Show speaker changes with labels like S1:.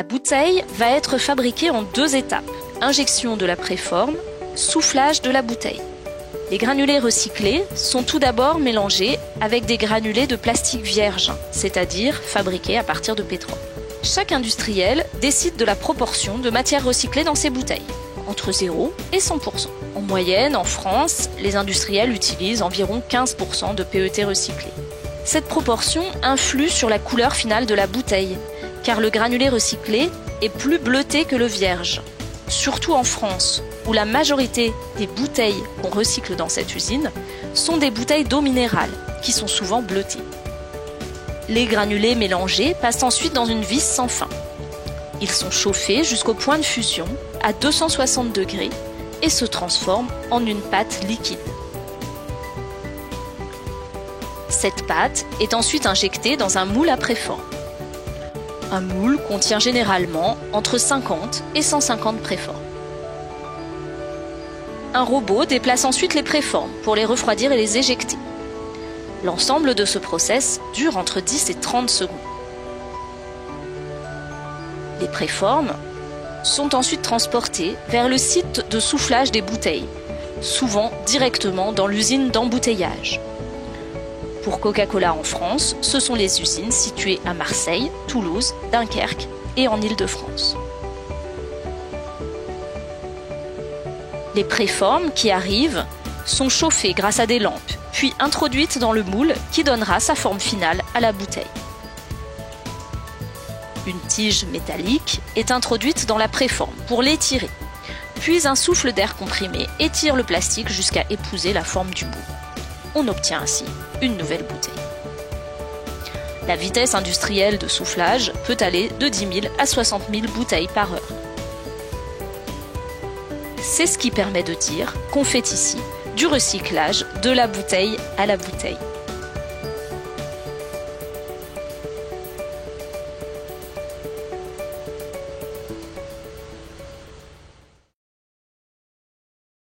S1: La bouteille va être fabriquée en 2 étapes. Injection de la préforme, soufflage de la bouteille. Les granulés recyclés sont tout d'abord mélangés avec des granulés de plastique vierge, c'est-à-dire fabriqués à partir de pétrole. Chaque industriel décide de la proportion de matière recyclée dans ses bouteilles, entre 0 et 100%. En moyenne, en France, les industriels utilisent environ 15% de PET recyclé. Cette proportion influe sur la couleur finale de la bouteille, car le granulé recyclé est plus bleuté que le vierge. Surtout en France, où la majorité des bouteilles qu'on recycle dans cette usine sont des bouteilles d'eau minérale, qui sont souvent bleutées. Les granulés mélangés passent ensuite dans une vis sans fin. Ils sont chauffés jusqu'au point de fusion, à 260 degrés, et se transforment en une pâte liquide. Cette pâte est ensuite injectée dans un moule à préforme. Un moule contient généralement entre 50 et 150 préformes. Un robot déplace ensuite les préformes pour les refroidir et les éjecter. L'ensemble de ce process dure entre 10 et 30 secondes. Les préformes sont ensuite transportées vers le site de soufflage des bouteilles, souvent directement dans l'usine d'embouteillage. Pour Coca-Cola en France, ce sont les usines situées à Marseille, Toulouse, Dunkerque et en Île-de-France. Les préformes qui arrivent sont chauffées grâce à des lampes, puis introduites dans le moule qui donnera sa forme finale à la bouteille. Une tige métallique est introduite dans la préforme pour l'étirer, puis un souffle d'air comprimé étire le plastique jusqu'à épouser la forme du moule. On obtient ainsi une nouvelle bouteille. La vitesse industrielle de soufflage peut aller de 10 000 à 60 000 bouteilles par heure. C'est ce qui permet de dire qu'on fait ici du recyclage de la bouteille à la bouteille.